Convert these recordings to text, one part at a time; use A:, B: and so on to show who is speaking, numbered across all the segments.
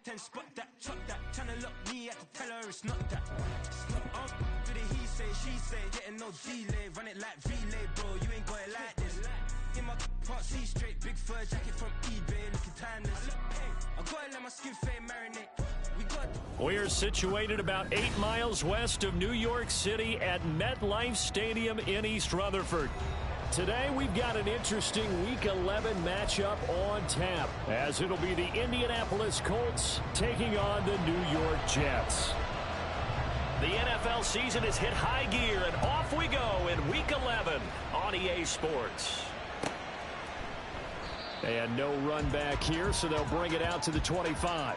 A: 110, spot that, chop that. Tryna lock me, I can tell her it's not that. For the he say, she say, getting no delay. Run it like relay, bro, you ain't got it like this. In my can't see straight, big fur jacket from eBay, looking timeless. I gotta let my skin fade marinate.
B: We're situated about 8 miles west of New York City at MetLife Stadium in East Rutherford. Today we've got an interesting Week 11 matchup on tap, as it'll be the Indianapolis Colts taking on the New York Jets. The NFL season has hit high gear, and off we go in Week 11 on EA Sports. And no run back here, so they'll bring it out to the 25.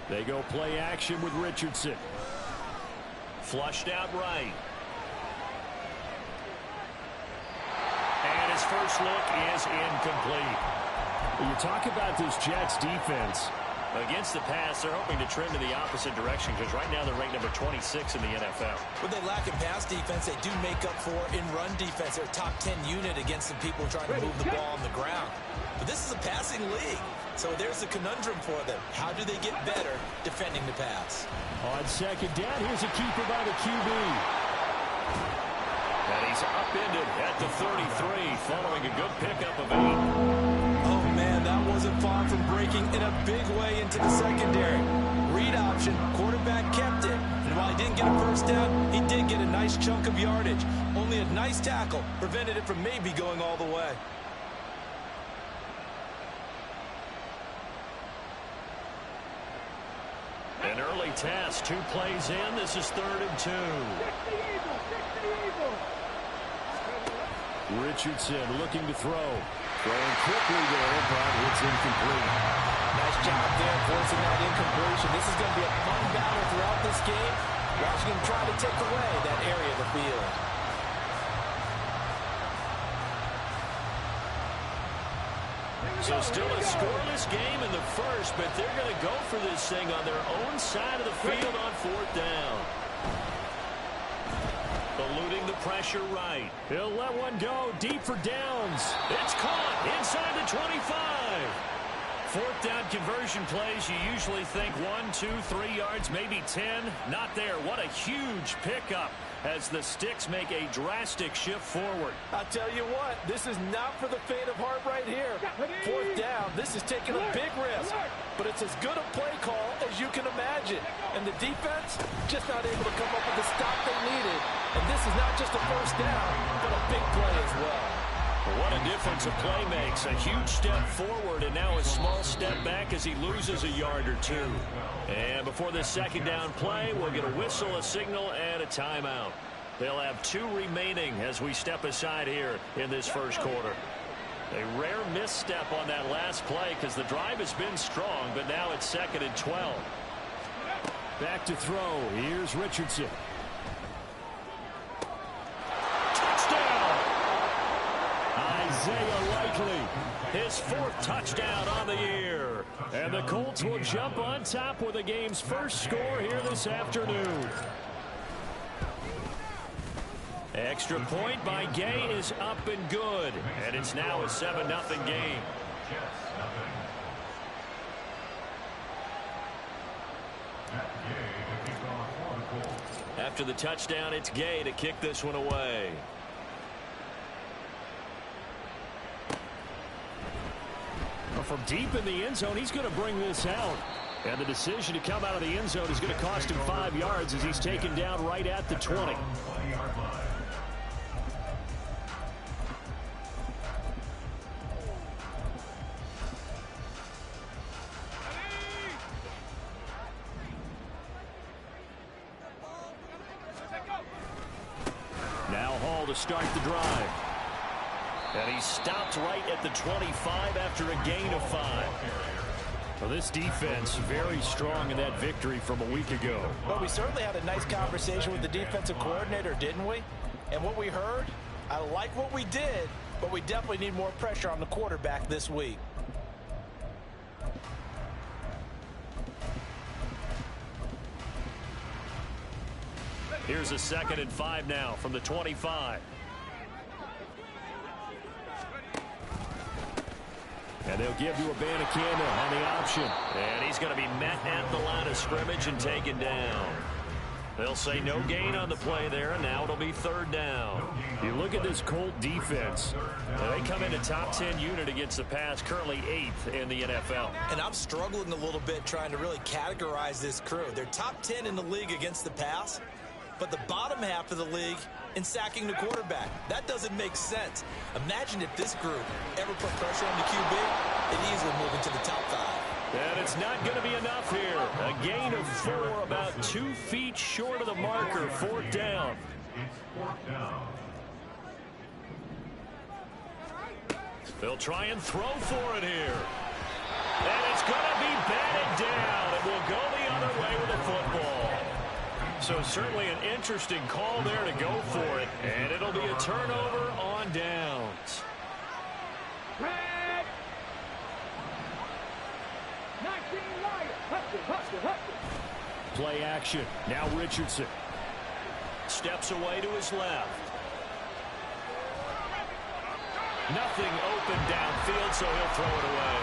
B: They go play action with Richardson. Flushed out right. And his first look is incomplete. When you talk about this Jets defense, against the pass, they're hoping to trend in the opposite direction because right now they're ranked number 26 in the NFL.
C: What they lack in pass defense, they do make up for in run defense. They're a top 10 unit against the people trying to move the ball on the ground. But this is a passing league. So there's a conundrum for them. How do they get better defending the pass?
B: On second down, here's a keeper by the QB. And he's upended at the 33 following a good pickup of 8.
C: Oh, man, that wasn't far from breaking in a big way into the secondary. Read option, quarterback kept it. And while he didn't get a first down, he did get a nice chunk of yardage. Only a nice tackle prevented it from maybe going all the way.
B: An early test, 2 plays in. This is 3rd and 2. Richardson looking to throw. Throwing quickly there, but it's incomplete.
C: Nice job there forcing that incompletion. This is going to be a fun battle throughout this game. Watching him try to take away that area of the field.
B: So still a scoreless game in the first, but they're going to go for this thing on their own side of the field on 4th down. Eluding the pressure right. He'll let one go deep for downs. It's caught inside the 25. 4th down conversion plays, you usually think 1, 2, 3 yards, maybe 10. Not there. What a huge pickup as the Sticks make a drastic shift forward.
C: I'll tell you what, this is not for the faint of heart right here. 4th down, this is taking a big risk, but it's as good a play call as you can imagine. And the defense just not able to come up with the stop they needed. And this is not just a first down, but a big play as well.
B: What a difference a play makes. A huge step forward and now a small step back as he loses a yard or 2. And before this 2nd down play, we'll get a whistle, a signal, and a timeout. They'll have 2 remaining as we step aside here in this first quarter. A rare misstep on that last play because the drive has been strong, but now it's 2nd and 12. Back to throw. Here's Richardson. Isaiah Likely, his 4th touchdown on the year. And the Colts will jump on top with the game's first score here this afternoon. Extra point by Gay is up and good. And it's now a 7-0 game. After the touchdown, it's Gay to kick this one away. From deep in the end zone, he's going to bring this out. And the decision to come out of the end zone is going to cost him 5 yards as he's taken down right at the 20. Now Hall to start the drive. And he stopped right at the 25 after a gain of 5. Well, this defense very strong in that victory from a week ago.
C: Well, we certainly had a nice conversation with the defensive coordinator, didn't we? And what we heard, I like what we did, but we definitely need more pressure on the quarterback this week.
B: Here's a 2nd and 5 now from the 25. And they'll give you Abanikanda on the option. And he's going to be met at the line of scrimmage and taken down. They'll say no gain on the play there, and now it'll be 3rd down. You look at this Colt defense. They come into top 10 unit against the pass, currently 8th in the NFL.
C: And I'm struggling a little bit trying to really categorize this crew. They're top 10 in the league against the pass, but the bottom half of the league in sacking the quarterback. That doesn't make sense. Imagine if this group ever put pressure on the QB, they'd easily move into the top 5.
B: And it's not going to be enough here. A gain of 4, about 2 feet short of the marker. 4th down. They'll try and throw for it here. And it's going to be batted down. It will go the other way with the football. So certainly an interesting call there to go for it. And it'll be a turnover on downs. Play action. Now Richardson. Steps away to his left. Nothing open downfield, so he'll throw it away.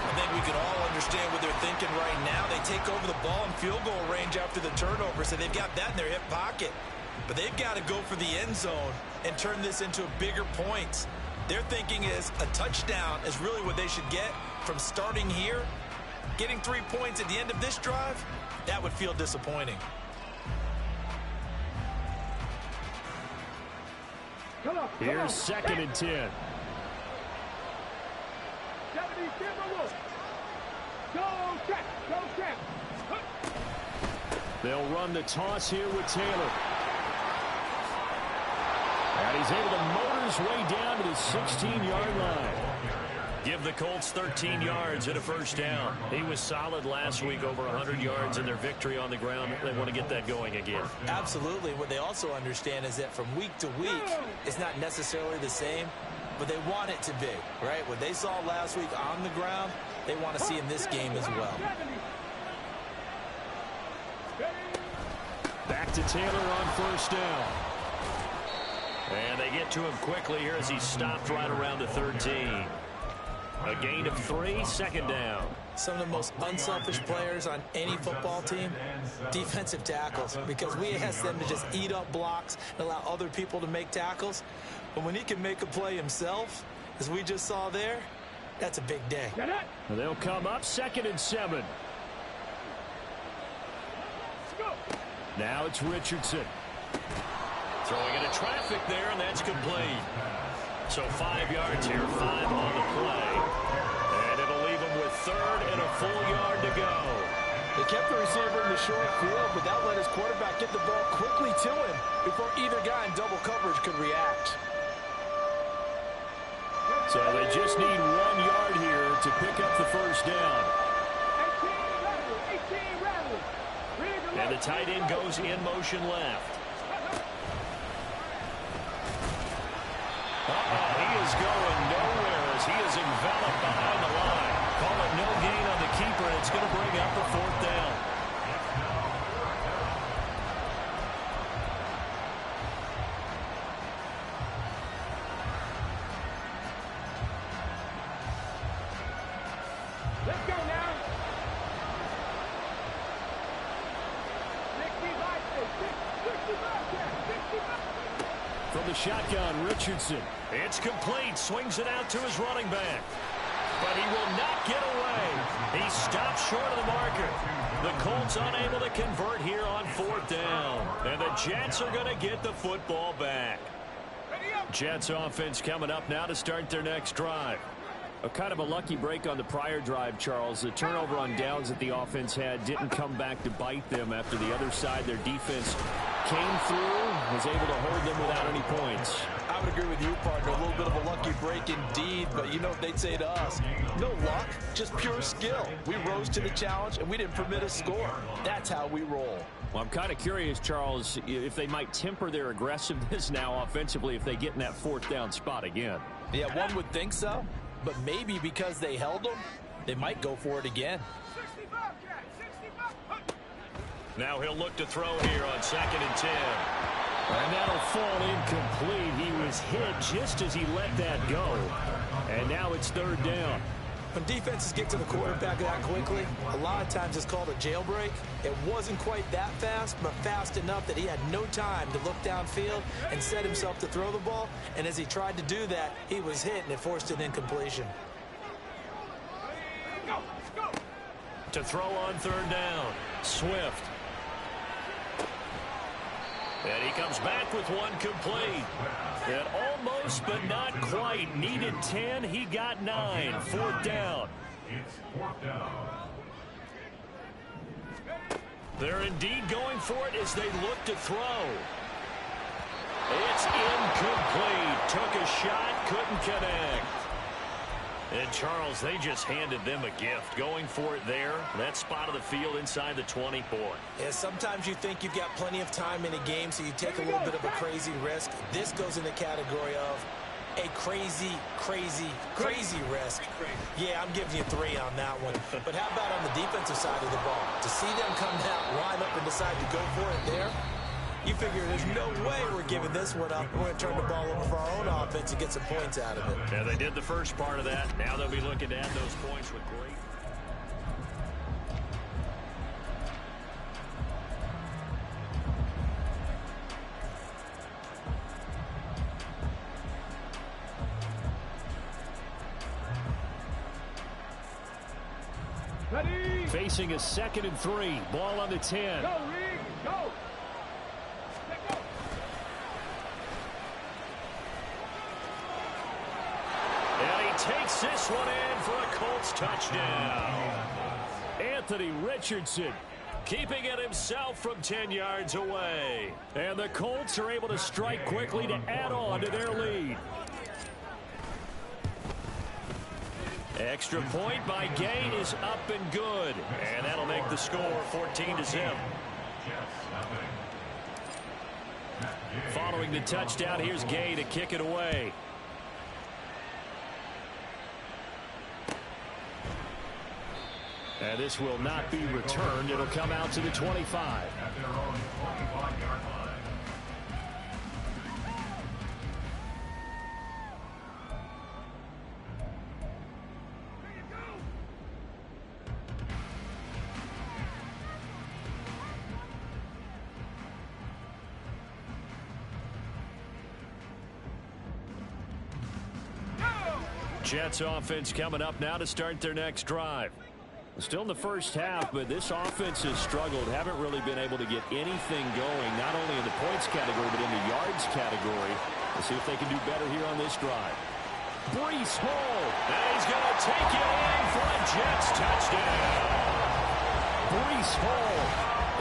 C: I think we can all understand what they're thinking right now. They take over the ball in field goal range after the turnover, so they've got that in their hip pocket. But they've got to go for the end zone and turn this into bigger points. Their thinking is a touchdown is really what they should get from starting here. Getting 3 points at the end of this drive, that would feel disappointing.
B: Here's 2nd and 10. They'll run the toss here with Taylor. And he's able to motor his way down to the 16-yard line. Give the Colts 13 yards and a 1st down. He was solid last week, over 100 yards in their victory on the ground. They want to get that going again.
C: Absolutely. What they also understand is that from week to week, it's not necessarily the same, but they want it to be, right? What they saw last week on the ground, they want to see in this game as well.
B: Back to Taylor on 1st down. And they get to him quickly here as he stopped right around the 13. A gain of 3, 2nd down.
C: Some of the most unselfish players on any football team, defensive tackles, because we ask them to just eat up blocks and allow other people to make tackles. But when he can make a play himself, as we just saw there, that's a big day.
B: They'll come up 2nd and 7. Now it's Richardson. Throwing into traffic there, and that's complete. So 5 yards here, 5 on the play. And it'll leave him with 3rd and a full yard to go.
C: They kept the receiver in the short field, but that let his quarterback get the ball quickly to him before either guy in double coverage could react.
B: So they just need 1 yard here to pick up the 1st down. And the tight end goes in motion left. He is going nowhere as he is enveloped behind the line. Call it no gain on the keeper, and it's going to bring up the 4th down.
A: Let's go now.
B: From the shotgun, Richardson. It's complete. Swings it out to his running back. But he will not get away. He stops short of the marker. The Colts unable to convert here on 4th down. And the Jets are going to get the football back. Jets offense coming up now to start their next drive. A kind of a lucky break on the prior drive, Charles. The turnover on downs that the offense had didn't come back to bite them after the other side. Their defense came through, was able to hold them without any points.
C: I would agree with you, partner. A little bit of a lucky break indeed, but you know what they'd say to us. No luck, just pure skill. We rose to the challenge, and we didn't permit a score. That's how we roll.
B: Well, I'm kind of curious, Charles, if they might temper their aggressiveness now offensively if they get in that fourth down spot again.
C: Yeah, one would think so, but maybe because they held them, they might go for it again.
B: Now he'll look to throw here on 2nd and 10. And that'll fall incomplete. He was hit just as he let that go. And now it's 3rd down.
C: When defenses get to the quarterback that quickly, a lot of times it's called a jailbreak. It wasn't quite that fast, but fast enough that he had no time to look downfield and set himself to throw the ball. And as he tried to do that, he was hit, and it forced an incompletion.
B: To throw on 3rd down, Swift. And he comes back with one complete. And almost, but not quite. Needed 10. He got 9. 4th down. They're indeed going for it as they look to throw. It's incomplete. Took a shot, couldn't connect. And, Charles, they just handed them a gift. Going for it there, that spot of the field inside the 20 point.
C: Yeah, sometimes you think you've got plenty of time in a game, so you take a little bit of a crazy risk. This goes in the category of a crazy risk. Yeah, I'm giving you 3 on that one. But how about on the defensive side of the ball? To see them come down, line up, and decide to go for it there, you figure there's no way we're giving this one up. We're going to turn the ball over for our own offense and get some points out of it.
B: Yeah, they did the first part of that. Now they'll be looking to add those points with great.
A: Ready.
B: Facing a 2nd and 3. Ball on the 10.
A: Go, Reed, go.
B: Takes this one in for a Colts touchdown. Anthony Richardson keeping it himself from 10 yards away. And the Colts are able to strike quickly to add on to their lead. Extra point by Gain is up and good. And that'll make the score 14-0. Following the touchdown, here's Gay to kick it away. And this will not be returned. It'll come out to the 25. Jets offense coming up now to start their next drive. Still in the first half, but this offense has struggled. Haven't really been able to get anything going, not only in the points category, but in the yards category. Let's see if they can do better here on this drive. Breece Hall, and he's going to take it in for a Jets touchdown. Breece Hall,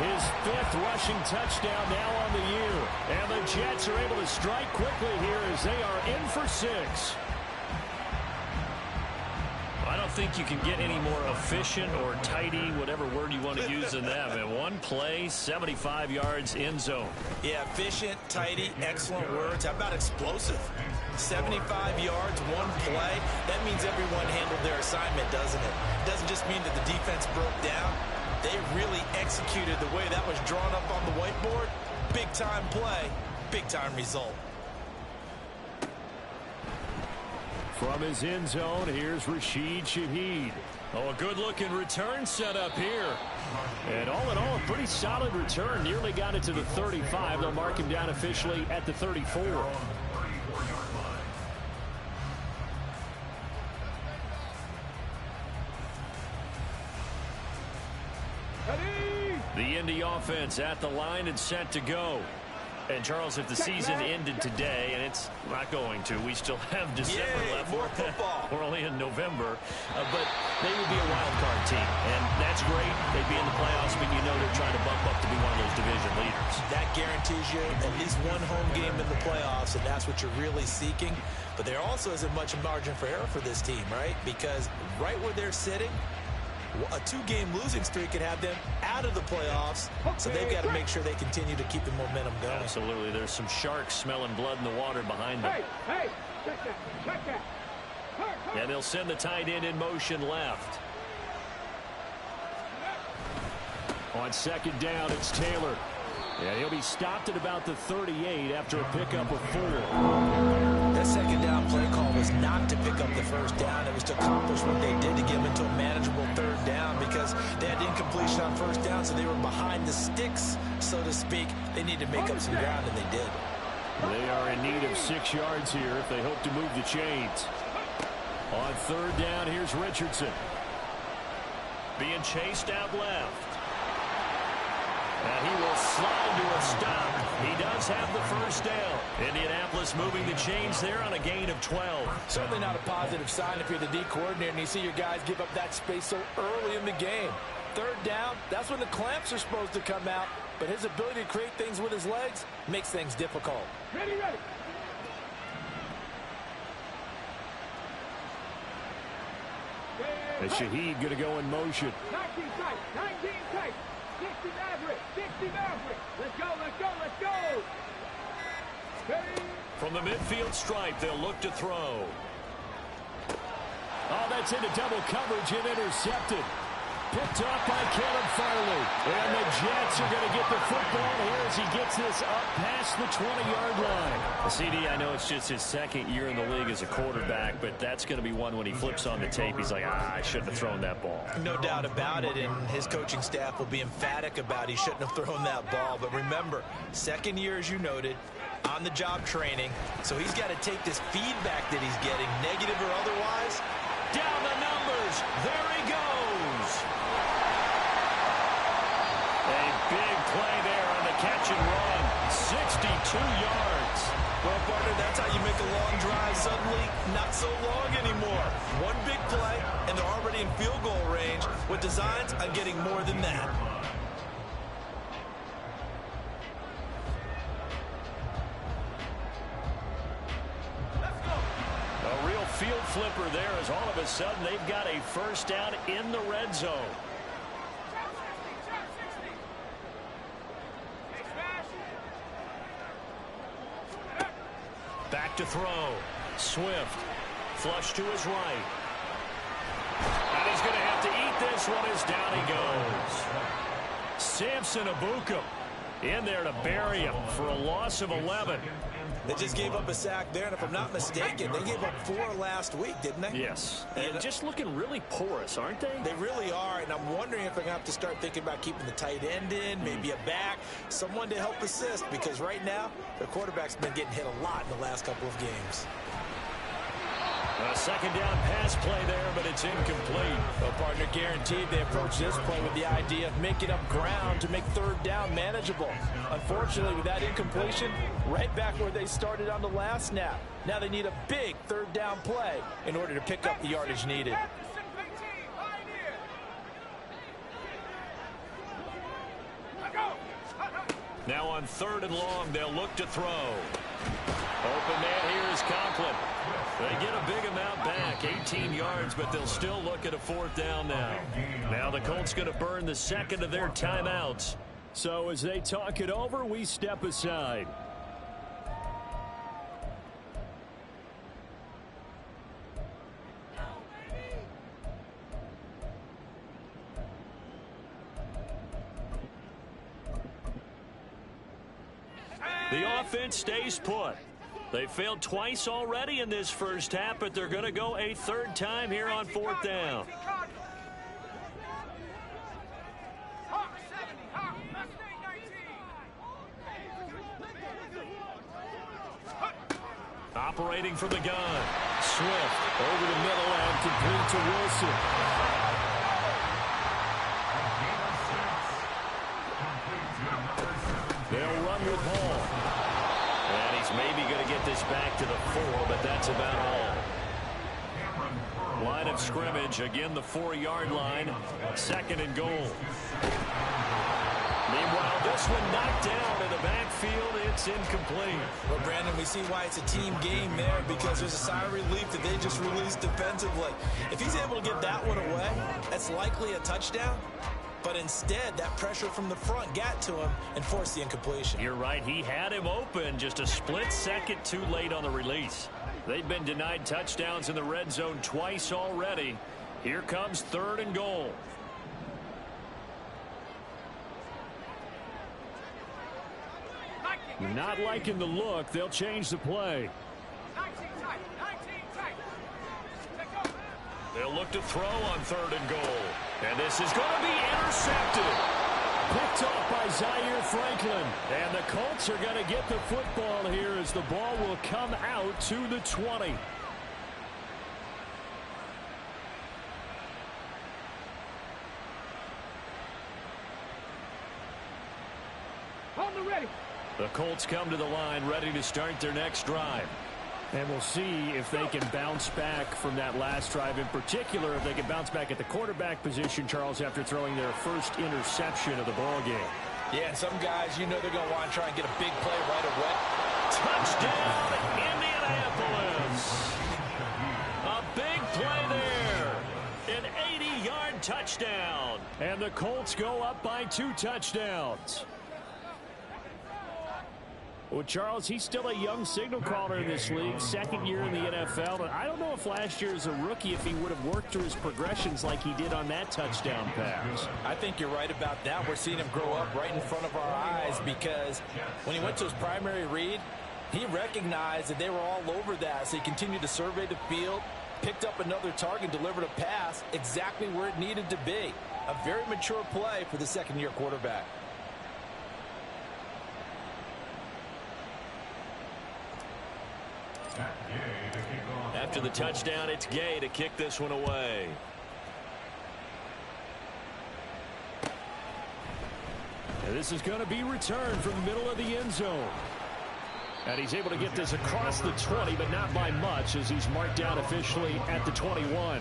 B: his 5th rushing touchdown now on the year. And the Jets are able to strike quickly here as they are in for 6. I don't think you can get any more efficient or tidy, whatever word you want to use than that. In one play, 75 yards end zone.
C: Yeah, efficient, tidy, excellent words. How about explosive? 75 yards, one play. That means everyone handled their assignment, doesn't it? It doesn't just mean that the defense broke down. They really executed the way that was drawn up on the whiteboard. Big-time play, big-time result.
B: From his end zone, here's Rashid Shaheed. Oh, a good-looking return set up here. And all in all, a pretty solid return. Nearly got it to the 35. They'll mark him down officially at the 34.
A: Ready.
B: The Indy offense at the line and set to go. And, Charles, if the season ended today, and it's not going to, we still have December left.
C: More football.
B: We're only in November. But they would be a wild card team, and that's great. They'd be in the playoffs, but you know they're trying to bump up to be one of those division leaders.
C: That guarantees you at least one home game in the playoffs, and that's what you're really seeking. But there also isn't much margin for error for this team, right? Because right where they're sitting, a 2-game losing streak could have them out of the playoffs, so they've got to make sure they continue to keep the momentum going.
B: Absolutely. There's some sharks smelling blood in the water behind them.
D: Hey, check that.
B: And they'll send the tight end in motion left. On second down, it's Taylor. And he'll be stopped at about the 38 after a pickup of 4.
C: That second down play call was not to pick up the first down. It was to accomplish what they did to get them into a manageable third down because they had incompletion on first down, so they were behind the sticks, so to speak. They needed to make up some ground, and they did.
B: They are in need of 6 yards here if they hope to move the chains. On third down, here's Richardson. Being chased out left. And he will slide to a stop. He does have the first down. Indianapolis moving the chains there on a gain of 12.
C: Certainly not a positive sign if you're the D coordinator and you see your guys give up that space so early in the game. Third down, that's when the clamps are supposed to come out. But his ability to create things with his legs makes things difficult.
D: Ready.
B: And Shaheed going to go in motion.
D: 19 tight. 60 Maverick. Let's go. Ready.
B: From the midfield stripe, they'll look to throw. Oh, that's into double coverage and intercepted. Picked up by Caleb Farley. And the Jets are going to get the football here as he gets this up past the 20-yard line. CD, I know it's just his second year in the league as a quarterback, but that's going to be one when he flips on the tape. He's like, I shouldn't have thrown that ball.
C: No doubt about it, and his coaching staff will be emphatic about he shouldn't have thrown that ball. But remember, second year, as you noted, on-the-job training, so he's got to take this feedback that he's getting, negative or otherwise.
B: Down the numbers. There he goes. A big play there on the catch and run. 62 yards.
C: Well, partner, that's how you make a long drive suddenly not so long anymore. One big play, and they're already in field goal range with designs on getting more than that.
B: A real field flipper there as all of a sudden they've got a first down in the red zone. Back to throw. Swift. Flush to his right. And he's going to have to eat this one as down he goes. Samson Abukum in there to bury him for a loss of 11.
C: They just gave up a sack there, and if I'm not mistaken, they gave up 4 last week, didn't they?
B: Yes. And just looking really porous, aren't they?
C: They really are, and I'm wondering if they're going to have to start thinking about keeping the tight end in, maybe a back, someone to help assist, because right now, their quarterback's been getting hit a lot in the last couple of games.
B: A second down pass play there, but it's incomplete.
C: Well, partner, guaranteed they approach this play with the idea of making up ground to make third down manageable. Unfortunately, with that incompletion, right back where they started on the last snap. Now they need a big third down play in order to pick up the yardage needed.
B: Now on third and long, they'll look to throw. Open man here is Conklin. They get a big amount back, 18 yards, but they'll still look at a fourth down now. Now the Colts going to burn the second of their timeouts. So as they talk it over, we step aside. The offense stays put. They failed twice already in this first half, but they're going to go a third time here on fourth down. Operating from the gun. Swift over the middle and complete to Wilson. They'll run with Hall. he's maybe going to get this back to the 4, but that's about all. Line of scrimmage, again the 4-yard line, 2nd and goal. Meanwhile, this one knocked down in the backfield. It's incomplete.
E: Well, Brandon, we see why it's a team game there, because there's a sigh of relief that they just released defensively. If he's able to get that one away, that's likely a touchdown. But instead, that pressure from the front got to him and forced the incompletion.
B: You're right. He had him open, just a split second too late on the release. They've been denied touchdowns in the red zone twice already. Here comes 3rd and goal. Not liking the look. They'll change the play.
D: 19 tight.
B: They'll look to throw on 3rd and goal. And this is going to be intercepted. Picked off by Zaire Franklin. And the Colts are going to get the football here as the ball will come out to the 20.
D: On the ready.
B: The Colts come to the line ready to start their next drive. And we'll see if they can bounce back from that last drive. In particular, if they can bounce back at the quarterback position, Charles, after throwing their first interception of the ball game.
E: Yeah, and some guys, you know they're going to want to try and get a big play right away.
B: Touchdown, Indianapolis. A big play there. An 80-yard touchdown. And the Colts go up by 2 touchdowns. Well, Charles, he's still a young signal caller in this league, 2nd year in the NFL. But I don't know if last year as a rookie, if he would have worked through his progressions like he did on that touchdown pass.
E: I think you're right about that. We're seeing him grow up right in front of our eyes, because when he went to his primary read, he recognized that they were all over that. So he continued to survey the field, picked up another target, delivered a pass exactly where it needed to be. A very mature play for the 2nd-year quarterback.
B: After the touchdown, it's Gay to kick this one away. And this is going to be returned from the middle of the end zone. And he's able to get this across the 20, but not by much, as he's marked down officially at the 21.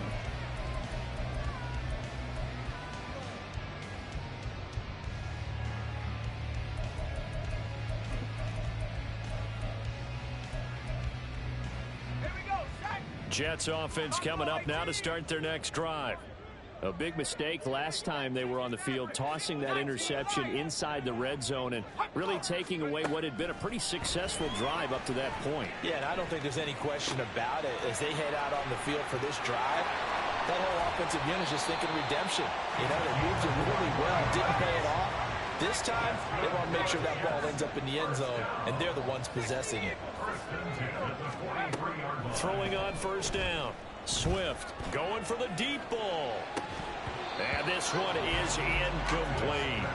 B: Jets offense coming up now to start their next drive. A big mistake last time they were on the field, tossing that interception inside the red zone and really taking away what had been a pretty successful drive up to that point.
E: Yeah, and I don't think there's any question about it. As they head out on the field for this drive, that whole offensive unit is just thinking redemption. You know, they moved it really well, didn't pay it off. This time, they want to make sure that ball ends up in the end zone, and they're the ones possessing it.
B: Throwing on 1st down. Swift going for the deep ball. And this one is incomplete.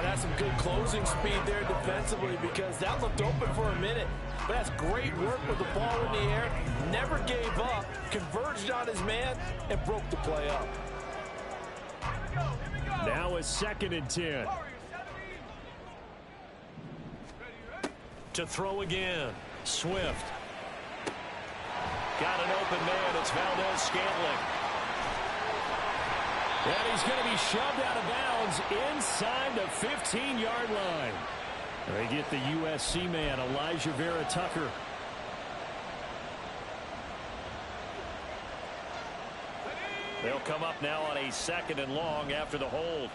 E: That's some good closing speed there defensively, because that looked open for a minute. But that's great work with the ball in the air. Never gave up, converged on his man, and broke the play up.
B: Now a 2nd and 10. To throw again. Swift. Got an open man. It's Valdez-Scantling. And he's going to be shoved out of bounds inside the 15-yard line. They get the USC man, Elijah Vera Tucker. They'll come up now on a 2nd and long after the hold.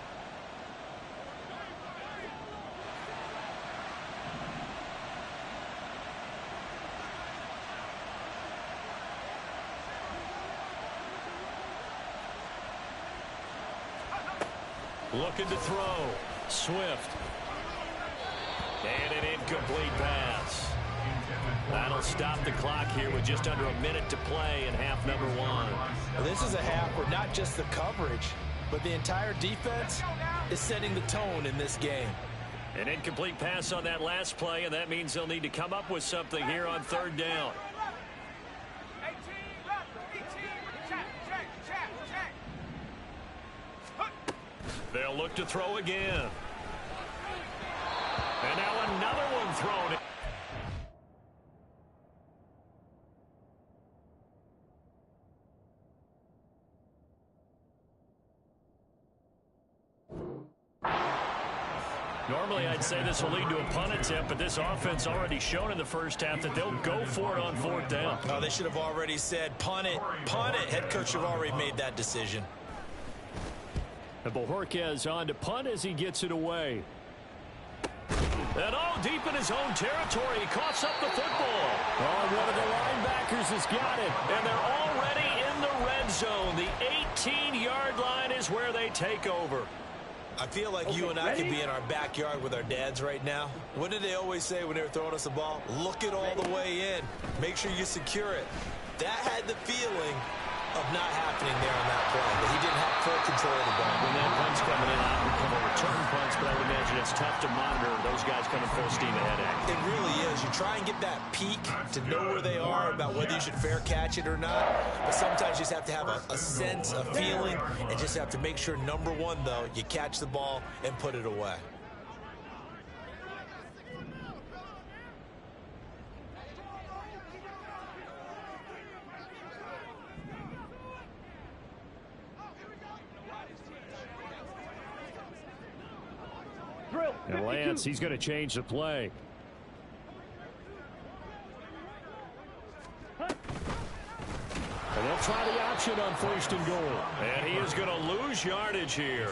B: Looking to throw. Swift. And an incomplete pass. That'll stop the clock here with just under a minute to play in half number 1.
E: Well, this is a half where not just the coverage, but the entire defense is setting the tone in this game.
B: An incomplete pass on that last play, and that means they'll need to come up with something here on 3rd down. They'll look to throw again. And now another one thrown. Normally, I'd say this will lead to a punt attempt, but this offense already shown in the first half that they'll go for it on 4th down.
E: Oh, they should have already said, punt it, punt it. Head coach should have already made that decision.
B: And Bojorquez on to punt as he gets it away. And deep in his own territory, he coughs up the football. One of the linebackers has got it, and they're already in the red zone. The 18-yard line is where they take over.
E: I feel like you and I could be in our backyard with our dads right now. What did they always say when they were throwing us the ball? Look it all the way in. Make sure you secure it. That had the feeling of not happening there on that play. But he didn't have full control of the ball.
B: When that punt's coming in, I would come a return punts, but I would imagine it's tough to monitor those guys coming full steam ahead at.
E: It really is. You try and get that peek to know where they are, about whether you should fair catch it or not. But sometimes you just have to have a sense, a feeling, and just have to make sure, number one, though, you catch the ball and put it away.
B: And Lance, he's going to change the play. And they'll try the option on 1st and goal. And he is going to lose yardage here.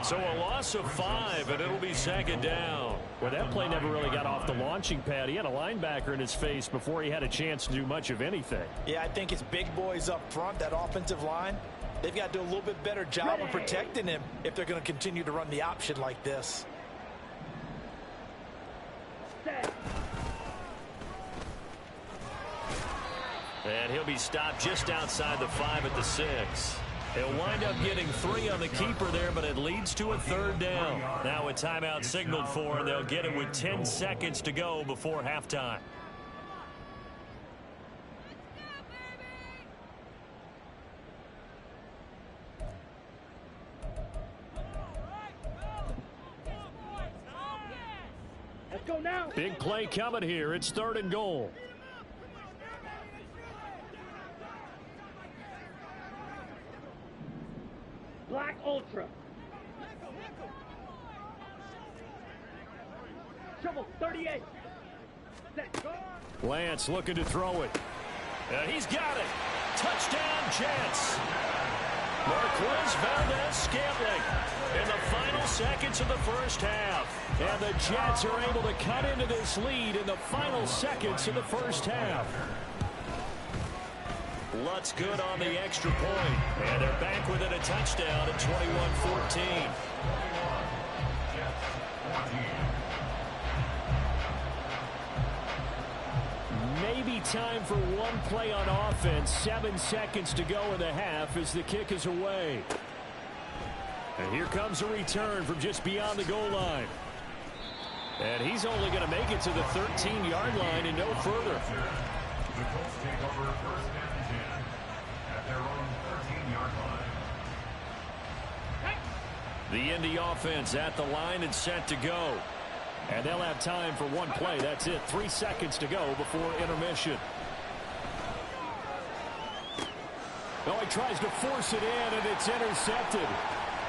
B: So a loss of 5, and it'll be 2nd down. Well, that play never really got off the launching pad. He had a linebacker in his face before he had a chance to do much of anything.
E: Yeah, I think it's big boys up front, that offensive line. They've got to do a little bit better job of protecting him if they're going to continue to run the option like this.
B: And he'll be stopped just outside the 5 at the 6. He'll wind up getting 3 on the keeper there, but it leads to a 3rd down. Now a timeout signaled for, and they'll get it with 10 seconds to go before halftime.
D: Let's go now.
B: Big play coming here. It's 3rd and goal.
D: Black Ultra. Shovel 38. Set.
B: Lance looking to throw it. And he's got it. Touchdown, Jets. Marquez Valdez-Scantling in the final seconds of the first half. And the Jets are able to cut into this lead in the final seconds of the first half. Lutz good on the extra point. And they're back within a touchdown at 21-14. Maybe time for one play on offense. 7 seconds to go in the half as the kick is away. And here comes a return from just beyond the goal line. And he's only going to make it to the 13-yard line and no further.
F: The Colts take over 1st and 10 at their own 13-yard line.
B: The Indy offense at the line and set to go. And they'll have time for one play. That's it. 3 seconds to go before intermission. Oh, he tries to force it in, and it's intercepted.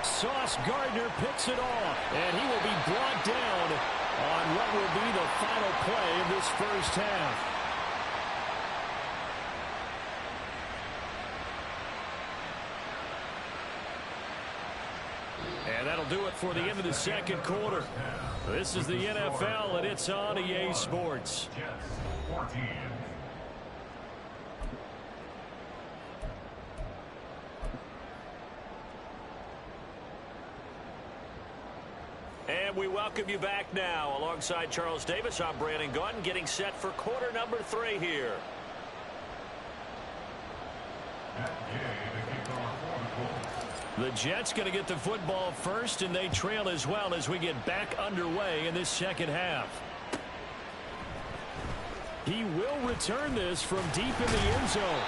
B: Sauce Gardner picks it off, and he will be brought down on what will be the final play of this first half. And that'll do it for the end of the second quarter. This is the NFL, and it's on EA Sports.
F: Jets 14.
B: And we welcome you back now. Alongside Charles Davis, I'm Brandon Gunn, getting set for quarter number 3 here. The Jets going to get the football first, and they trail as well as we get back underway in this second half. He will return this from deep in the end zone.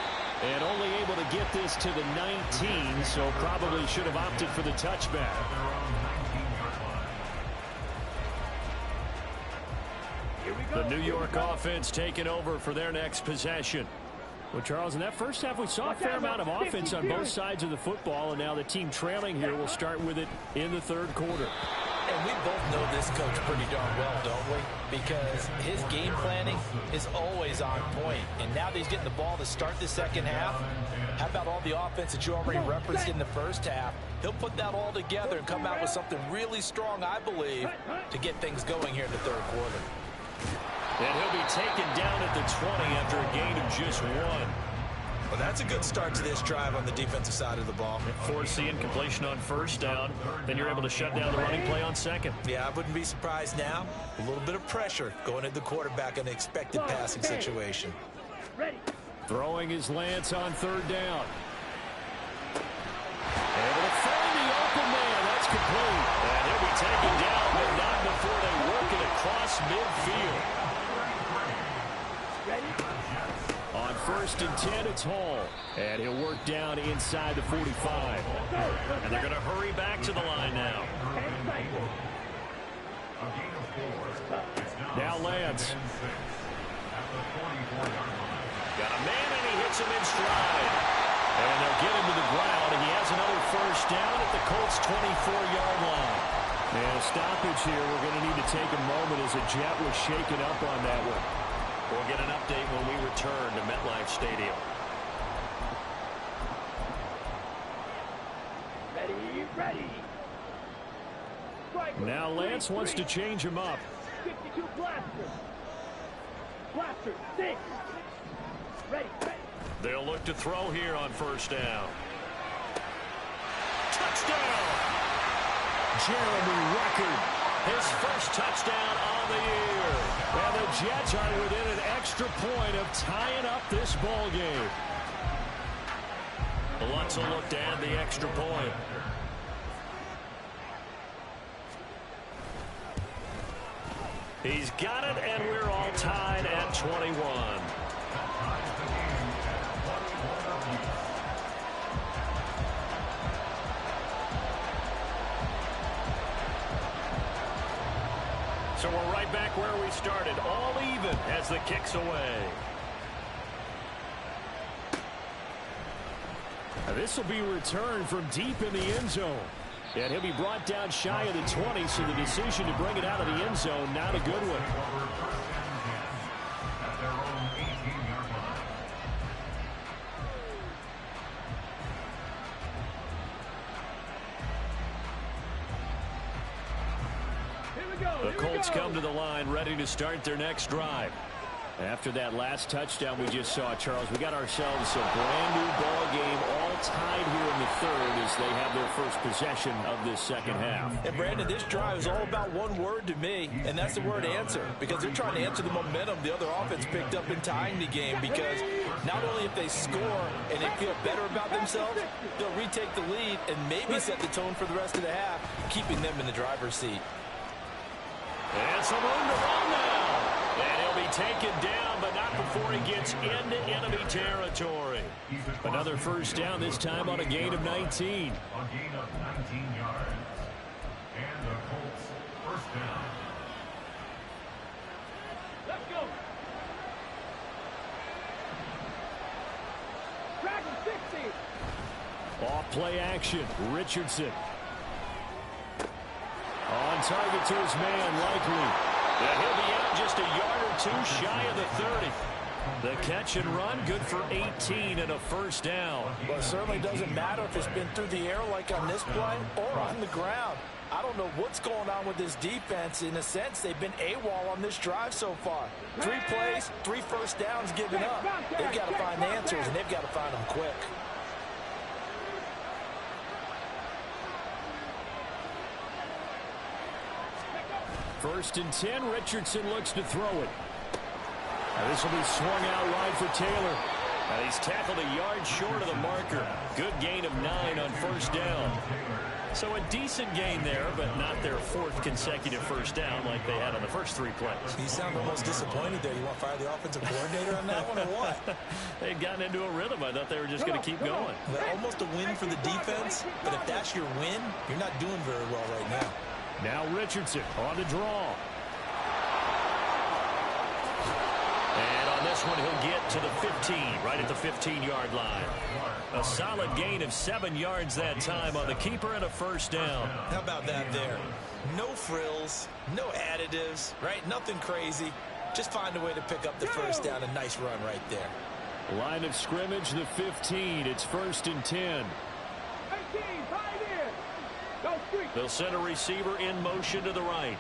B: And only able to get this to the 19, so probably should have opted for the touchback. The New York offense taking over for their next possession. Well, Charles, in that first half, we saw a fair amount of offense on both sides of the football, and now the team trailing here will start with it in the third quarter.
E: And we both know this coach pretty darn well, don't we? Because his game planning is always on point. And now that he's getting the ball to start the second half, how about all the offense that you already referenced in the first half? He'll put that all together and come out with something really strong, I believe, to get things going here in the third quarter.
B: And he'll be taken down at the 20 after a gain of just 1.
E: Well, that's a good start to this drive on the defensive side of the ball.
B: Force the incompletion on first down. Then you're able to shut down the running play on second.
E: Yeah, I wouldn't be surprised now. A little bit of pressure going at the quarterback in an expected passing situation.
D: Ready.
B: Throwing his Lance on third down. Able to find the open man. That's complete. And he'll be taken down, but not before they work it across midfield. On first and 10, it's Hall. And he'll work down inside the 45. And they're going to hurry back to the line now. Now Lance. Got a man, and he hits him in stride. And they'll get him to the ground, and he has another first down at the Colts' 24-yard line. And a stoppage here. We're going to need to take a moment as a jet was shaken up on that one. We'll get an update when we return to MetLife Stadium.
D: Ready.
B: Now Lance wants to change him up.
D: 52 blaster. Blaster, 6. Ready.
B: They'll look to throw here on first down. Touchdown! Jeremy Record, his first touchdown on the year. And the Jets are within an extra point of tying up this ball game. Lutz will look to add the extra point. He's got it, and we're all tied at 21. So we're right back where we started, all even as the kick's away. This will be returned from deep in the end zone. And he'll be brought down shy of the 20, so the decision to bring it out of the end zone, not a good one. The Colts come to the line, ready to start their next drive. After that last touchdown we just saw, Charles, we got ourselves a brand new ball game, all tied here in the third as they have their first possession of this second half.
E: And Brandon, this drive is all about one word to me, and that's the word answer, because they're trying to answer the momentum the other offense picked up in tying the game, because not only if they score and they feel better about themselves, they'll retake the lead and maybe set the tone for the rest of the half, keeping them in the driver's seat.
B: And some room to run now. And he'll be taken down, but not before he gets into enemy territory. Another first down, this time on a gain of 19.
F: A gain of 19 yards. And the Colts first down.
D: Let's go. Dragon 60.
B: Off play action, Richardson. On target to his man, Likely. And he'll be out just a yard or two shy of the 30. The catch and run, good for 18 and a first down.
E: Well, it certainly doesn't matter if it's been through the air like on this play or on the ground. I don't know what's going on with this defense. In a sense, they've been AWOL on this drive so far. 3 plays, 3 first downs given up. They've got to find answers, and they've got to find them quick.
B: First and 10, Richardson looks to throw it. Now this will be swung out wide for Taylor. And he's tackled a yard short of the marker. Good gain of 9 on first down. So a decent gain there, but not their 4th consecutive first down like they had on the first 3 plays.
E: You sound almost disappointed there. You want to fire the offensive coordinator on that one or what?
B: They'd gotten into a rhythm. I thought they were just going to keep going.
E: Well, almost a win for the defense, but if that's your win, you're not doing very well right now.
B: Now Richardson on the draw. And on this one, he'll get to the 15, right at the 15-yard line. A solid gain of 7 yards that time on the keeper and a first down.
E: How about that there? No chemicals, no additives, right? Nothing crazy. Just find a way to pick up the first down. A nice run right there.
B: Line of scrimmage, the 15. It's 1st and 10.
D: 18, tied in. Go street.
B: They'll send a receiver in motion to the right.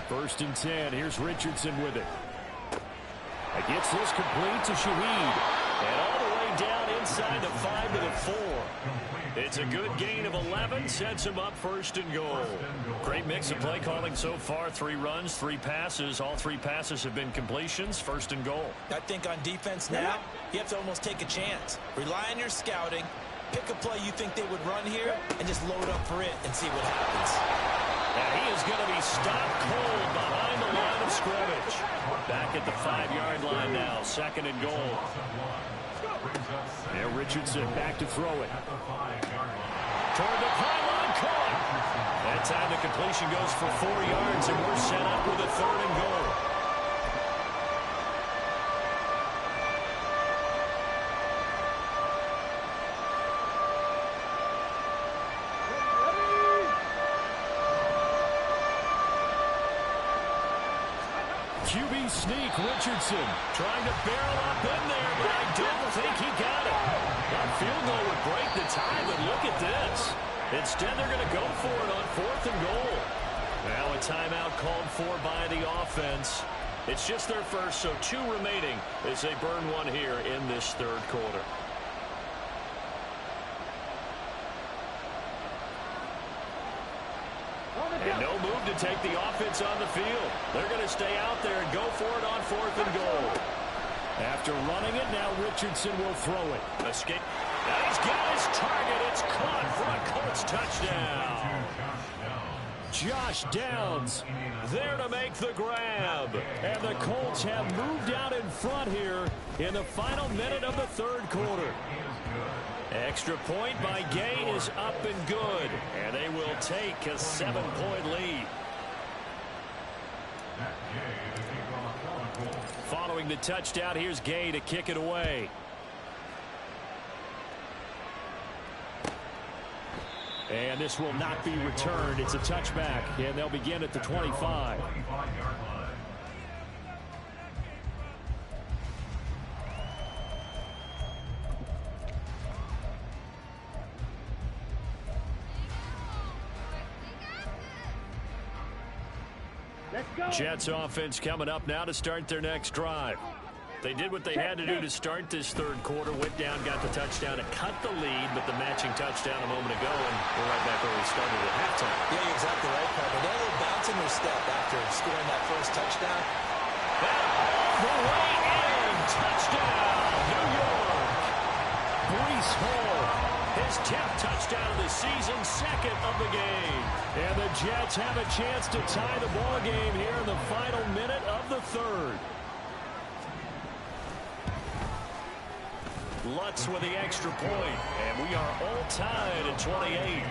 B: 1st and 10. Here's Richardson with it. Gets this complete to Shaheed. And all the way down inside the 5 to the 4. It's a good gain of 11. Sets him up 1st and goal. Great mix of play calling so far. 3 runs, 3 passes. All 3 passes have been completions. 1st and goal.
E: I think on defense now, you have to almost take a chance. Rely on your scouting. Pick a play you think they would run here and just load up for it and see what happens.
B: And he is going to be stopped cold behind the line of scrimmage. Back at the 5-yard line now. 2nd and goal. Now Richardson back to throw it. Toward the pylon, caught. That time the completion goes for 4 yards, and we're set up with a 3rd and goal. QB sneak, Richardson trying to barrel up in there, but I don't think he got it. That field goal would break the tie, but look at this. Instead, they're going to go for it on 4th and goal. Now a timeout called for by the offense. It's just their first, so 2 remaining as they burn 1 here in this 3rd quarter. And no move to take the offense on the field. They're going to stay out there and go for it on 4th and goal. After running it, now Richardson will throw it. Escape. Now he's got his target. It's caught for a Colts touchdown. Josh Downs there to make the grab. And the Colts have moved out in front here in the final minute of the 3rd quarter. Extra point by Gay is up and good. And they will take a 7-point lead. Following the touchdown, here's Gay to kick it away. And this will not be returned. It's a touchback, and they'll begin at the 25. Jets offense coming up now to start their next drive. They did what they had to do to start this 3rd quarter. Went down, got the touchdown to cut the lead, but the matching touchdown a moment ago, and we're right back where we started at halftime.
E: Yeah, you're exactly right, Carter. They had a little bounce in their step after scoring that first touchdown.
B: The way in, touchdown, New York. Breece Hall, his 10th touchdown of the season, 2nd of the game. And the Jets have a chance to tie the ball game here in the final minute of the 3rd. Lutz with the extra point, and we are all tied at 28.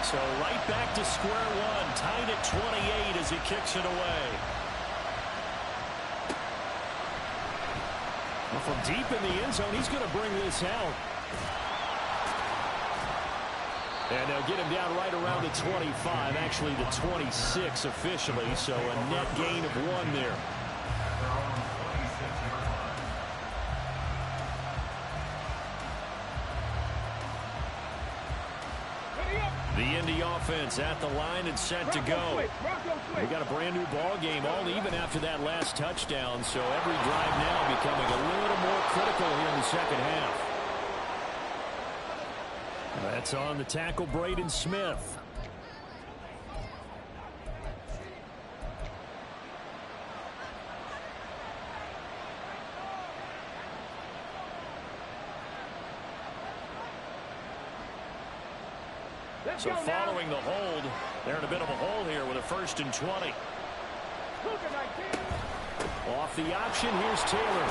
B: So right back to square one, tied at 28 as he kicks it away. Well, from deep in the end zone, he's going to bring this out. And they'll get him down right around the 25, actually the 26 officially, so a net gain of 1 there. The Indy offense at the line and set to go. We got a brand new ball game, all even after that last touchdown, so every drive now becoming a little more critical here in the second half. That's on the tackle, Braden Smith. So following the hold, they're in a bit of a hole here with a 1st and 20. Off the option, here's Taylor.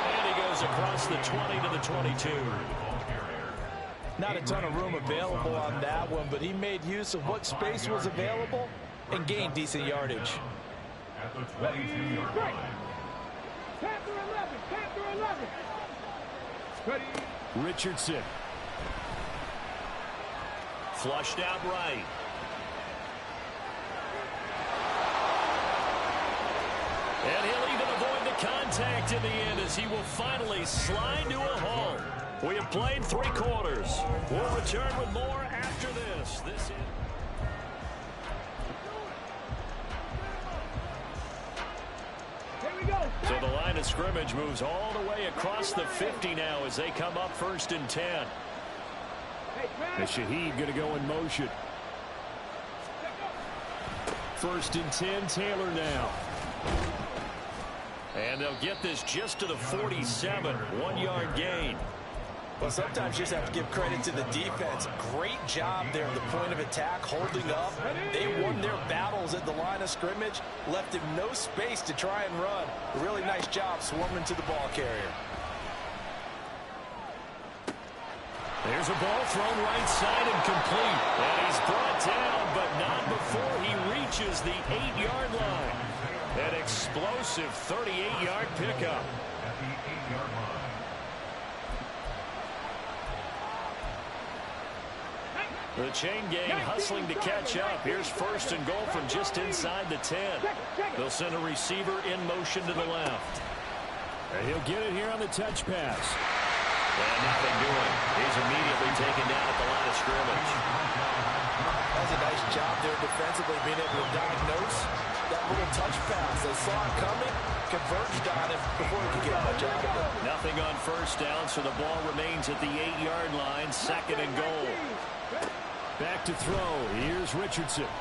B: And he goes across the 20 to the 22.
E: Not a ton of room available on that one, but he made use of what space was available and gained decent yardage.
F: At the 22-yard line.
D: Panther 11, Panther 11. Ready.
B: Richardson. Flushed out right. And he'll even avoid the contact in the end as he will finally slide to a home. We have played 3 quarters. We'll return with more after this. So the line of scrimmage moves all the way across the 50 now as they come up 1st and 10. And Shaheed going to go in motion. 1st and 10, Taylor now. And they'll get this just to the 47, 1-yard gain.
E: Well, sometimes you just have to give credit to the defense. Great job there at the point of attack, holding up. They won their battles at the line of scrimmage, left him no space to try and run. A really nice job swarming to the ball carrier.
B: There's a ball thrown right side and complete. And he's brought down, but not before he reaches the 8-yard line. An explosive 38-yard pickup.
F: At the 8-yard line.
B: The chain gang hustling to catch up. Here's 1st and goal from just inside the 10. They'll send a receiver in motion to the left. And he'll get it here on the touch pass.
G: And nothing doing. He's immediately taken down at the line of scrimmage.
E: That's a nice job there defensively, being able to diagnose that little touch pass. They saw it coming, converged on it before he could get much out of it.
B: Nothing on 1st down, so the ball remains at the 8-yard line, 2nd and goal. Back to throw. Here's Richardson. And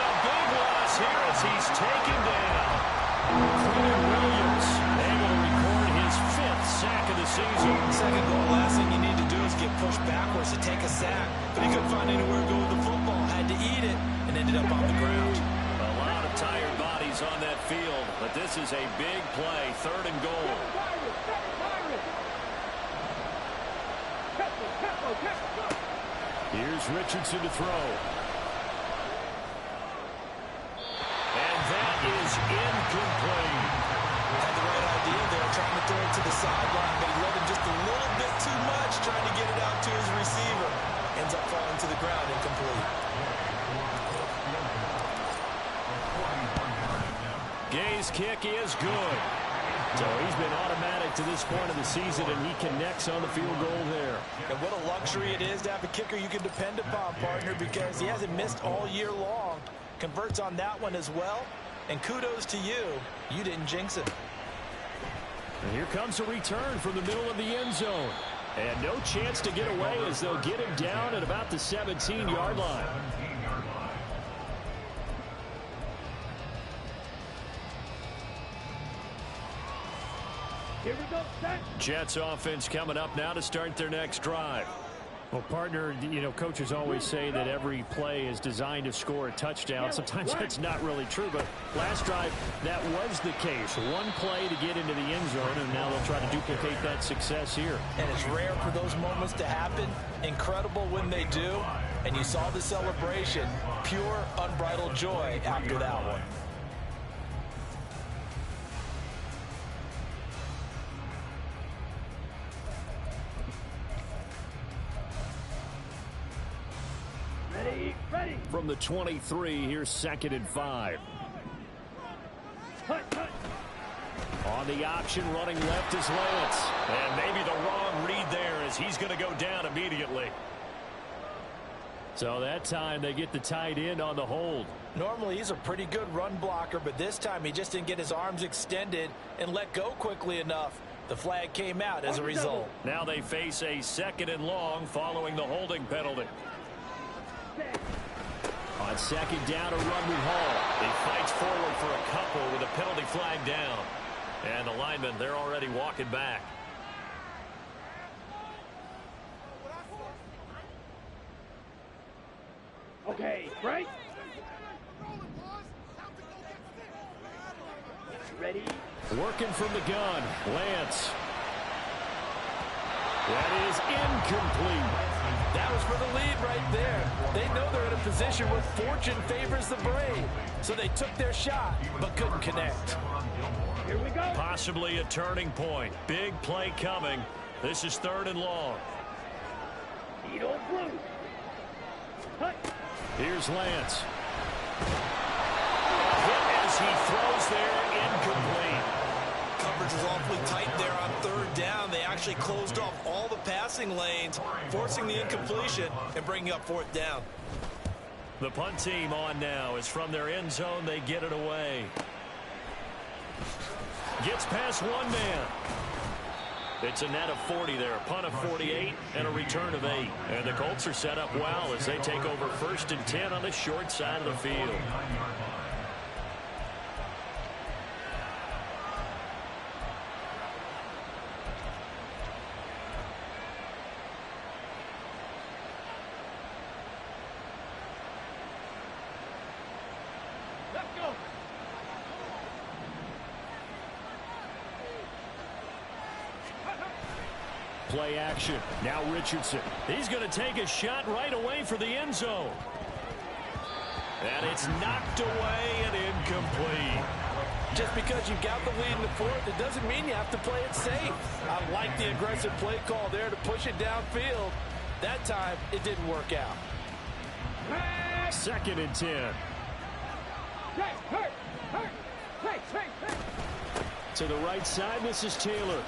B: a big loss here as he's taken down. Williams able to record his 5th sack of the season.
E: Second goal, last thing you need to do is get pushed backwards to take a sack. But he couldn't find anywhere to go with the football. Had to eat it and ended up on the ground.
B: A lot of tired bodies on that field, but this is a big play. 3rd and goal. Here's Richardson to throw. And that is incomplete.
E: Had the right idea there, trying to throw it to the sideline, but he let him just a little bit too much, trying to get it out to his receiver. Ends up falling to the ground, incomplete.
B: Gay's kick is good. So he's been automatic to this point of the season, and he connects on the field goal there.
E: And what a luxury it is to have a kicker you can depend upon, partner, because he hasn't missed all year long. Converts on that one as well. And kudos to you. You didn't jinx it.
B: And here comes a return from the middle of the end zone. And no chance to get away as they'll get him down at about the 17-yard line.
D: Here we go, set.
B: Jets offense coming up now to start their next drive. Well, partner, you know, coaches always say that every play is designed to score a touchdown. Sometimes that's not really true, but last drive, that was the case. One play to get into the end zone, and now they'll try to duplicate that success here.
E: And it's rare for those moments to happen. Incredible when they do. And you saw the celebration. Pure, unbridled joy after that one.
D: Ready.
B: From the 23, here's 2nd and 5. On the option, running left is Lance. And maybe the wrong read there as he's going to go down immediately. So that time they get the tight end on the hold.
E: Normally he's a pretty good run blocker, but this time he just didn't get his arms extended and let go quickly enough. The flag came out as a result.
B: Now they face a 2nd and long following the holding penalty. On 2nd down, a run with Hall. He fights forward for a couple with a penalty flag down. And the linemen, they're already walking back.
D: Okay, right. Ready.
B: Working from the gun, Lance. That is incomplete.
E: That was for the lead right there. They know they're in a position where fortune favors the brave. So they took their shot, but couldn't connect.
D: Here we go.
B: possibly a turning point. Big play coming. This is 3rd and long. Here's Lance. Hit as he throws there, incomplete.
E: Coverage is awfully tight there on 3rd down. They actually closed off all the passing lanes, forcing the incompletion and bringing up 4th down.
B: The punt team on now is from their end zone. They get it away. Gets past one man. It's a net of 40 there, a punt of 48 and a return of 8. And the Colts are set up well as they take over 1st and 10 on the short side of the field. Play action. Now Richardson. He's going to take a shot right away for the end zone. And it's knocked away and incomplete.
C: Just because you got the lead in the 4th, it doesn't mean you have to play it safe. I like the aggressive play call there to push it downfield. That time, it didn't work out.
B: 2nd and 10. To the right side, this is Taylor.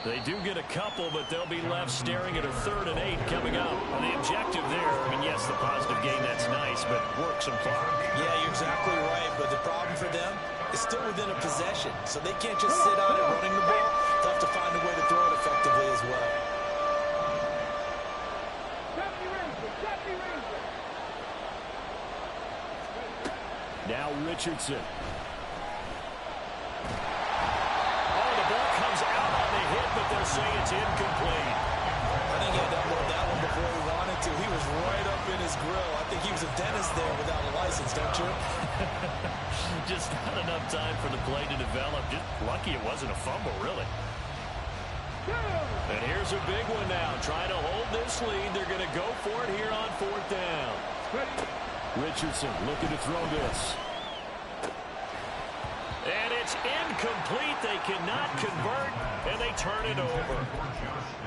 B: They do get a couple, but they'll be left staring at a 3rd and 8 coming up. Well, the objective there, I mean, yes, the positive gain, that's nice, but work some clock.
E: Yeah, you're exactly right, but the problem for them is still within a possession, so they can't just sit on it running the ball. They'll have to find a way to throw it effectively as well.
B: Now Richardson. But they'll say it's incomplete.
E: I think he had to upload that one before he wanted to. He was right up in his grill. I think he was a dentist there without a license, don't you?
B: Just not enough time for the play to develop. Just lucky it wasn't a fumble, really. And here's a big one now. Trying to hold this lead. They're going to go for it here on 4th down. Richardson looking to throw this. And it's incomplete. They cannot convert, and they turn it over.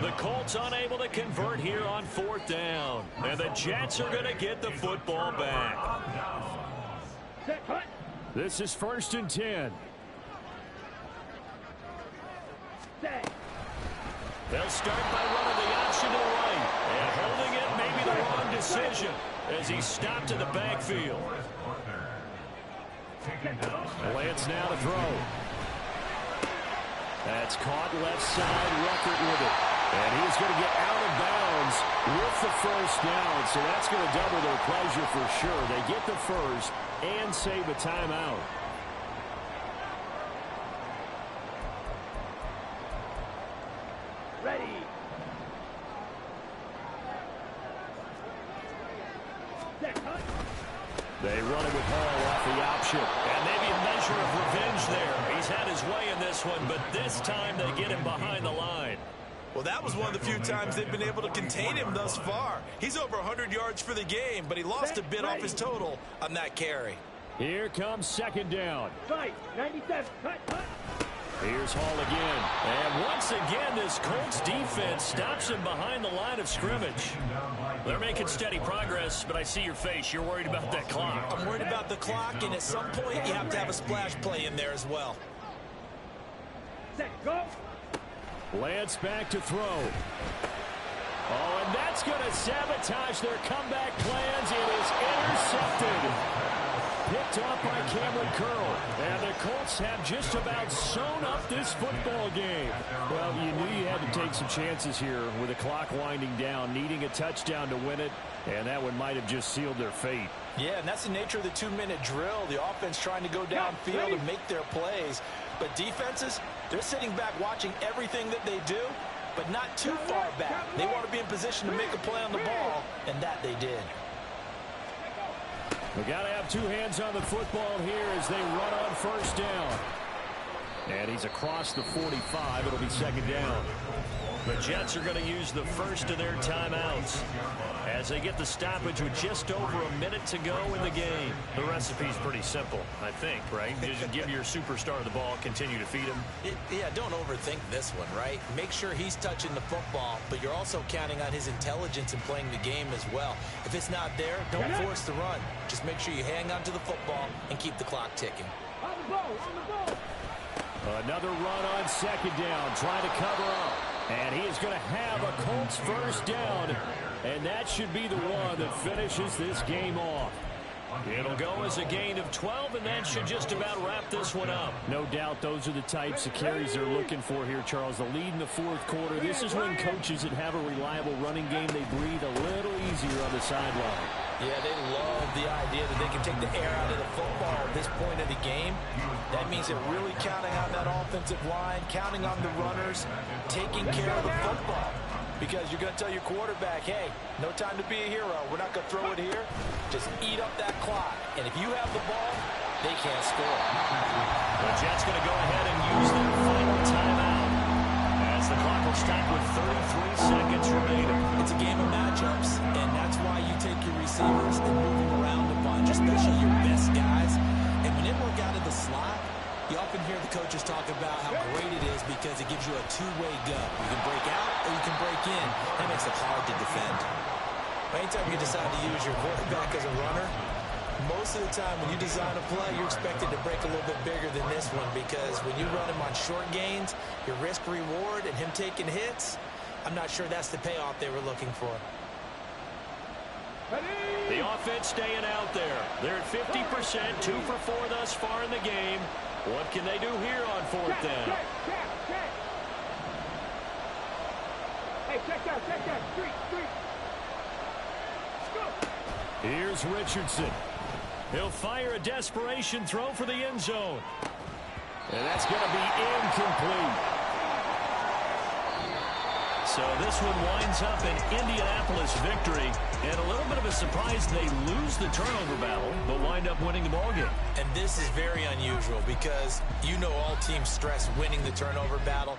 B: The Colts unable to convert here on 4th down. And the Jets are going to get the football back. This is 1st and 10. They'll start by running the option to the right. And holding it may be the wrong decision as he's stopped in the backfield. Lance now to throw. That's caught left side. Ruckert with it. And he's going to get out of bounds with the 1st down. So that's going to double their pleasure for sure. They get the 1st and save a timeout.
D: Ready.
B: They run it with Hall off the option. And maybe a measure of revenge there. He's had his way in this one, but this time they get him behind the line.
E: Well, that was one of the few times they've been able to contain him thus far. He's over 100 yards for the game, but he lost a bit off his total on that carry.
B: Here comes 2nd down.
D: Fight. 97. Cut.
B: Here's Hall again. And once again, this Colts defense stops him behind the line of scrimmage. They're making steady progress, but I see your face. You're worried about that clock.
E: I'm worried about the clock, and at some point, you have to have a splash play in there as well.
D: Set. Go.
B: Lance back to throw. Oh, and that's going to sabotage their comeback plans. It is intercepted. Picked off by Cameron Curl. And the Colts have just about sewn up this football game. Well, you knew you had to take some chances here with the clock winding down, needing a touchdown to win it, and that one might have just sealed their fate.
E: Yeah, and that's the nature of the 2-minute drill. The offense trying to go downfield and make their plays. But defenses, they're sitting back watching everything that they do, but not too far back. They want to be in position to make a play on the ball, and that they did.
B: We got to have two hands on the football here as they run on 1st down. And he's across the 45. It'll be second down. The Jets are going to use the first of their timeouts as they get the stoppage with just over a minute to go in the game. The recipe's pretty simple, I think, right? You just give your superstar the ball, continue to feed him.
E: Yeah, don't overthink this one, right? Make sure he's touching the football, but you're also counting on his intelligence in playing the game as well. If it's not there, don't force the run. Just make sure you hang on to the football and keep the clock ticking.
D: On the ball, on the ball.
B: Another run on second down, trying to cover up. And he is going to have a Colts first down. And that should be the one that finishes this game off. It'll go as a gain of 12, and that should just about wrap this one up. No doubt those are the types of carries they're looking for here, Charles. The lead in the fourth quarter. This is when coaches that have a reliable running game, they breathe a little easier on the sideline.
E: Yeah, they love the idea that they can take the air out of the football at this point of the game. That means they're really counting on that offensive line, counting on the runners, taking care of the football. Because you're going to tell your quarterback, hey, no time to be a hero. We're not going to throw it here. Just eat up that clock. And if you have the ball, they can't score.
B: The Jets going to go ahead and use their final timeout as the clock will stop with 33 seconds remaining.
E: It's a game of matchups, and that's why you take your receivers and move them around a bunch, especially your best guys. And when it work out of the slot, you often hear the coaches talk about how great it is because it gives you a two-way go. You can break out or you can break in. That makes it hard to defend. Anytime you decide to use your quarterback as a runner, most of the time when you design a play, you're expected to break a little bit bigger than this one because when you run him on short gains, your risk-reward and him taking hits, I'm not sure that's the payoff they were looking for.
B: The offense staying out there. They're at 50%, 2 for 4 thus far in the game. What can they do here on fourth down?
D: Check. Hey, check that. Street.
B: Here's Richardson. He'll fire a desperation throw for the end zone. And that's going to be incomplete. So this one winds up an Indianapolis victory. And a little bit of a surprise, they lose the turnover battle, but wind up winning the ballgame.
E: And this is very unusual because you know all teams stress winning the turnover battle.